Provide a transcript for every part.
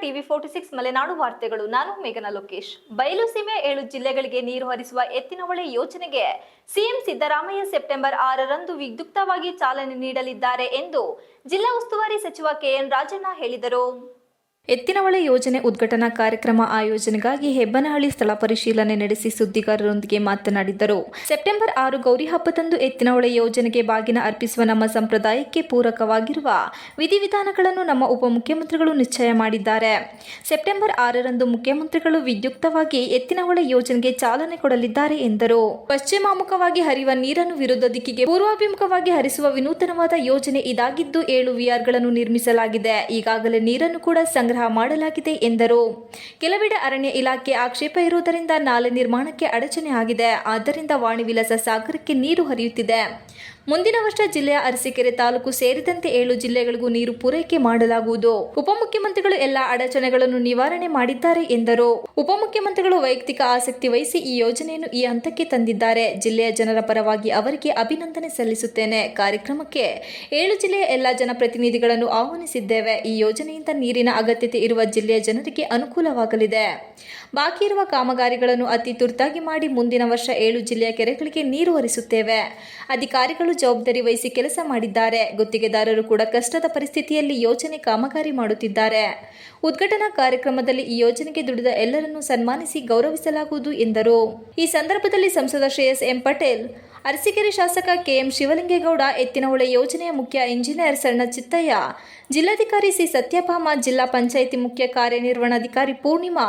TV 46 Malenadu ವಾರ್ತೆಗಳು. ನಾನು ಮೇಘನಾ ಲೋಕೇಶ್. ಬಯಲು ಸೀಮೆ 7 ಜಿಲ್ಲೆಗಳಿಗೆ ನೀರು ಹರಿಸುವ ಎತ್ತಿನಹೊಳೆ ಯೋಜನೆಗೆ ಸಿಎಂ ಸಿದ್ದರಾಮಯ್ಯ ಸೆಪ್ಟೆಂಬರ್ 6ರಂದು ವಿದ್ಯುಕ್ತವಾಗಿ ಚಾಲನೆ ನೀಡಲಿದ್ದಾರೆ ಎಂದು ಜಿಲ್ಲಾ ಉಸ್ತುವಾರಿ ಸಚಿವ ಕೆಎನ್ ರಾಜಣ್ಣ ಹೇಳಿದರು. ಎತ್ತಿನಹೊಳೆ ಯೋಜನೆ ಉದ್ಘಾಟನಾ ಕಾರ್ಯಕ್ರಮ ಆಯೋಜನೆಗಾಗಿ ಹೆಬ್ಬನಹಳ್ಳಿ ಸ್ಥಳ ಪರಿಶೀಲನೆ ನಡೆಸಿ ಸುದ್ದಿಗಾರರೊಂದಿಗೆ ಮಾತನಾಡಿದರು. ಸೆಪ್ಟೆಂಬರ್ 6 ಗೌರಿ ಹಬ್ಬದಂದು ಎತ್ತಿನಹೊಳೆ ಯೋಜನೆಗೆ ಬಾಗಿನ ಅರ್ಪಿಸುವ ನಮ್ಮ ಸಂಪ್ರದಾಯಕ್ಕೆ ಪೂರಕವಾಗಿರುವ ವಿಧಿವಿಧಾನಗಳನ್ನು ನಮ್ಮ ಉಪಮುಖ್ಯಮಂತ್ರಿಗಳು ನಿಶ್ಚಯ ಮಾಡಿದ್ದಾರೆ. ಸೆಪ್ಟೆಂಬರ್ 6ರಂದು ಮುಖ್ಯಮಂತ್ರಿಗಳು ವಿದ್ಯುಕ್ತವಾಗಿ ಎತ್ತಿನಹೊಳೆ ಯೋಜನೆಗೆ ಚಾಲನೆ ಕೊಡಲಿದ್ದಾರೆ ಎಂದರು. ಪಶ್ಚಿಮಾಮುಖವಾಗಿ ಹರಿಯುವ ನೀರನ್ನು ವಿರುದ್ಧ ದಿಕ್ಕಿಗೆ ಪೂರ್ವಾಭಿಮುಖವಾಗಿ ಹರಿಸುವ ವಿನೂತನವಾದ ಯೋಜನೆ ಇದಾಗಿದ್ದು 7 ವಿಆರ್ಗಳನ್ನು ನಿರ್ಮಿಸಲಾಗಿದೆ. ಈಗಾಗಲೇ ನೀರನ್ನು ಕೂಡ ಸಂಗ್ರಹ ಮಾಡಲಾಗಿದೆ ಎಂದರು. ಕೆಲವೆಡೆ ಅರಣ್ಯ ಇಲಾಖೆ ಆಕ್ಷೇಪ ಇರುವುದರಿಂದ ನಾಲೆ ನಿರ್ಮಾಣಕ್ಕೆ ಅಡಚಣೆ ಆಗಿದೆ. ಆದ್ದರಿಂದ ವಾಣಿವಿಲಾಸ ಸಾಗರಕ್ಕೆ ನೀರು ಹರಿಯುತ್ತಿದೆ. ಮುಂದಿನ ವರ್ಷ ಜಿಲ್ಲೆಯ ಅರಸೀಕೆರೆ ತಾಲೂಕು ಸೇರಿದಂತೆ 7 ಜಿಲ್ಲೆಗಳಿಗೂ ನೀರು ಪೂರೈಕೆ ಮಾಡಲಾಗುವುದು. ಉಪಮುಖ್ಯಮಂತ್ರಿಗಳು ಎಲ್ಲಾ ಅಡಚಣೆಗಳನ್ನು ನಿವಾರಣೆ ಮಾಡಿದ್ದಾರೆ ಎಂದರು. ಉಪಮುಖ್ಯಮಂತ್ರಿಗಳು ವೈಯಕ್ತಿಕ ಆಸಕ್ತಿ ವಹಿಸಿ ಈ ಯೋಜನೆಯನ್ನು ಈ ಹಂತಕ್ಕೆ ತಂದಿದ್ದಾರೆ. ಜಿಲ್ಲೆಯ ಜನರ ಪರವಾಗಿ ಅವರಿಗೆ ಅಭಿನಂದನೆ ಸಲ್ಲಿಸುತ್ತೇನೆ. ಕಾರ್ಯಕ್ರಮಕ್ಕೆ 7 ಜಿಲ್ಲೆಯ ಎಲ್ಲಾ ಜನಪ್ರತಿನಿಧಿಗಳನ್ನು ಆಹ್ವಾನಿಸಿದ್ದೇವೆ. ಈ ಯೋಜನೆಯಿಂದ ನೀರಿನ ಅಗತ್ಯತೆ ಇರುವ ಜಿಲ್ಲೆಯ ಜನರಿಗೆ ಅನುಕೂಲವಾಗಲಿದೆ. ಬಾಕಿ ಇರುವ ಕಾಮಗಾರಿಗಳನ್ನು ಅತಿ ತುರ್ತಾಗಿ ಮಾಡಿ ಮುಂದಿನ ವರ್ಷ 7 ಜಿಲ್ಲೆಯ ಕೆರೆಗಳಿಗೆ ನೀರು ಹರಿಸುತ್ತೇವೆ. ಅಧಿಕಾರಿಗಳು ಜವಾಬ್ದಾರಿ ವಹಿಸಿ ಕೆಲಸ ಮಾಡಿದ್ದಾರೆ. ಗುತ್ತಿಗೆದಾರರು ಕೂಡ ಕಷ್ಟದ ಪರಿಸ್ಥಿತಿಯಲ್ಲಿ ಯೋಜನೆ ಕಾಮಗಾರಿ ಮಾಡುತ್ತಿದ್ದಾರೆ. ಉದ್ಘಾಟನಾ ಕಾರ್ಯಕ್ರಮದಲ್ಲಿ ಈ ಯೋಜನೆಗೆ ದುಡಿದ ಎಲ್ಲರನ್ನೂ ಸನ್ಮಾನಿಸಿ ಗೌರವಿಸಲಾಗುವುದು ಎಂದರು. ಈ ಸಂದರ್ಭದಲ್ಲಿ ಸಂಸದ ಶ್ರೇಯಸ್ ಎಂ ಪಟೇಲ್, ಅರಸೀಕೆರೆ ಶಾಸಕ ಕೆಎಂ ಶಿವಲಿಂಗೇಗೌಡ, ಎತ್ತಿನಹೊಳೆ ಯೋಜನೆಯ ಮುಖ್ಯ ಇಂಜಿನಿಯರ್ ಸಣ್ಣ ಚಿತ್ತಯ್ಯ, ಜಿಲ್ಲಾಧಿಕಾರಿ ಸಿ ಸತ್ಯಭಾಮ, ಜಿಲ್ಲಾ ಪಂಚಾಯಿತಿ ಮುಖ್ಯ ಕಾರ್ಯನಿರ್ವಹಣಾಧಿಕಾರಿ ಪೂರ್ಣಿಮಾ,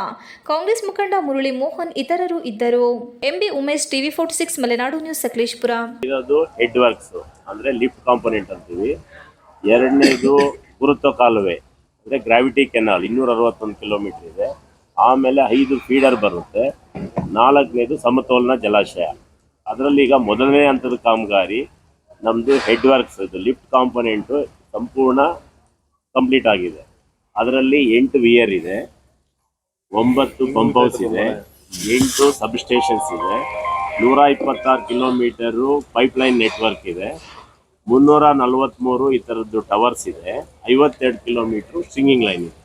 ಕಾಂಗ್ರೆಸ್ ಮುಖಂಡ ಮುರಳಿ ಮೋಹನ್ ಇತರರು ಇದ್ದರು. MB Umesh, TV 46 Malenadu news, Sakleshpur. ಇದೊಂದು ಹೆಡ್ ವರ್ಕ್ಸ್ ಅಂದ್ರೆ ಲಿಫ್ಟ್ ಕಾಂಪೋನೆಂಟ್ ಅಂತೀವಿ. ಎರಡನೇದು ಗುರುತ್ವ ಕಾಲುವೆ ಅಂದ್ರೆ ಗ್ರಾವಿಟಿ ಕೆನಾಲ್ 261 ಕಿಲೋಮೀಟರ್ ಇದೆ. ಆಮೇಲೆ 5 ಫೀಡರ್ ಬರುತ್ತೆ. 4ನೇದು ಸಮತೋಲನ ಜಲಾಶಯ. ಅದರಲ್ಲಿ ಈಗ ಮೊದಲನೇ ಹಂತದ ಕಾಮಗಾರಿ ನಮ್ಮದು ಹೆಡ್ ವರ್ಕ್ಸ್, ಇದು ಲಿಫ್ಟ್ ಕಾಂಪೋನೆಂಟು ಸಂಪೂರ್ಣ ಕಂಪ್ಲೀಟ್ ಆಗಿದೆ. ಅದರಲ್ಲಿ 8 ವಿಯರ್ ಇದೆ, 9 ಪಂಪ್ ಹೌಸ್ ಇದೆ, 8 ಸಬ್ ಸ್ಟೇಷನ್ಸ್ ಇದೆ, 126 ಕಿಲೋಮೀಟರು ಪೈಪ್ಲೈನ್ ನೆಟ್ವರ್ಕ್ ಇದೆ, 343 ಈ ಥರದ್ದು ಟವರ್ಸ್ ಇದೆ, 52 ಕಿಲೋಮೀಟ್ರು ಸ್ಟ್ರಿಂಗಿಂಗ್ ಲೈನ್ ಇದೆ.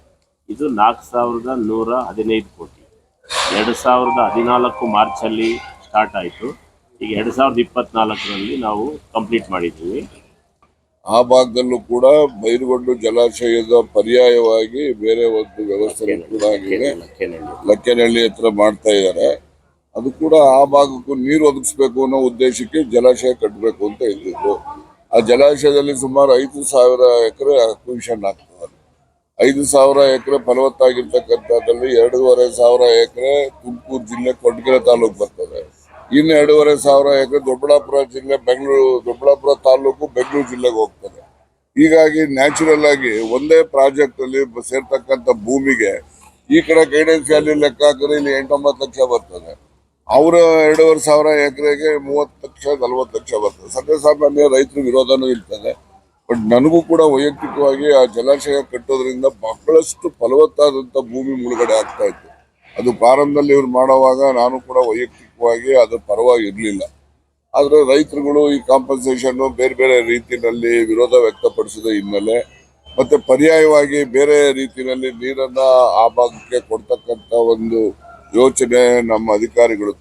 ಇದು 4115 ಕೋಟಿ. 2014 ಮಾರ್ಚಲ್ಲಿ ಸ್ಟಾರ್ಟ್ ಆಯಿತು. ಈಗ 2024ರಲ್ಲಿ ನಾವು ಕಂಪ್ಲೀಟ್ ಮಾಡಿದ್ದೀವಿ. ಆ ಭಾಗದಲ್ಲೂ ಕೂಡ ಬೈರುಗೊಂಡು ಜಲಾಶಯದ ಪರ್ಯಾಯವಾಗಿ ಬೇರೆ ಒಂದು ವ್ಯವಸ್ಥೆ ಕೂಡ ಆಗಿದೆ. ಲಕ್ಕೇನಹಳ್ಳಿ ಹತ್ರ ಮಾಡ್ತಾ ಇದ್ದಾರೆ. ಅದು ಕೂಡ ಆ ಭಾಗಕ್ಕೂ ನೀರು ಒದಗಿಸ್ಬೇಕು ಅನ್ನೋ ಉದ್ದೇಶಕ್ಕೆ ಜಲಾಶಯ ಕಟ್ಟಬೇಕು ಅಂತ ಇದ್ದಿದ್ದು. ಆ ಜಲಾಶಯದಲ್ಲಿ ಸುಮಾರು 5,000 ಎಕರೆ ಅಕ್ವಿಷನ್ ಆಗ್ತದೆ. 5,000 ಎಕರೆ ಫಲವತ್ತಾಗಿರ್ತಕ್ಕಂಥದ್ದಲ್ಲಿ 2,500 ಎಕರೆ ತುಮಕೂರು ಜಿಲ್ಲೆ ಕೊಡಗೆರೆ ತಾಲೂಕು ಬರ್ತದೆ. ಇನ್ನು 2,500 ಎಕರೆ ದೊಡ್ಡಬಳ್ಳಾಪುರ ಜಿಲ್ಲೆ ದೊಡ್ಡಬಳ್ಳಾಪುರ ತಾಲೂಕು ಬೆಂಗಳೂರು ಜಿಲ್ಲೆಗೆ ಹೋಗ್ತದೆ. ಹೀಗಾಗಿ ನ್ಯಾಚುರಲ್ ಆಗಿ ಒಂದೇ ಪ್ರಾಜೆಕ್ಟ್ ಅಲ್ಲಿ ಸೇರ್ತಕ್ಕಂಥ ಭೂಮಿಗೆ ಈ ಕಡೆ ಗೈಡೆನ್ಸ್ ವ್ಯಾಲಿ ಲೆಕ್ಕ ಹಾಕಿದ್ರೆ ಇಲ್ಲಿ 8-9 ಲಕ್ಷ ಬರ್ತದೆ. ಅವರ 2,500 ಎಕರೆಗೆ 30 ಲಕ್ಷ 40 ಲಕ್ಷ ಬರ್ತದೆ. ಸರ್ವಸಾಮಾನ್ಯ ರೈತರ ವಿರೋಧನೂ ಇರ್ತದೆ. ಬಟ್ ನನಗೂ ಕೂಡ ವೈಯಕ್ತಿಕವಾಗಿ ಆ ಜಲಾಶಯ ಕಟ್ಟೋದ್ರಿಂದ ಬಹಳಷ್ಟು ಫಲವತ್ತಾದಂಥ ಭೂಮಿ ಮುಳುಗಡೆ ಆಗ್ತಾ ಇತ್ತು. ಅದು ಪ್ರಾರಂಭದಲ್ಲಿ ಇವ್ರು ಮಾಡುವಾಗ ನಾನು ಕೂಡ ವೈಯಕ್ತಿಕವಾಗಿ ಅದ್ರ ಪರವಾಗಿ ಇರಲಿಲ್ಲ. ಆದರೆ ರೈತರುಗಳು ಈ ಕಾಂಪನ್ಸೇಷನ್ ಬೇರೆ ಬೇರೆ ರೀತಿಯಲ್ಲಿ ವಿರೋಧ ವ್ಯಕ್ತಪಡಿಸಿದ ಹಿನ್ನೆಲೆ ಮತ್ತೆ ಪರ್ಯಾಯವಾಗಿ ಬೇರೆ ರೀತಿಯಲ್ಲಿ ನೀರನ್ನ ಆ ಭಾಗಕ್ಕೆ ಕೊಡ್ತಕ್ಕಂಥ ಒಂದು ಯೋಚನೆ ನಮ್ಮ ಅಧಿಕಾರಿಗಳು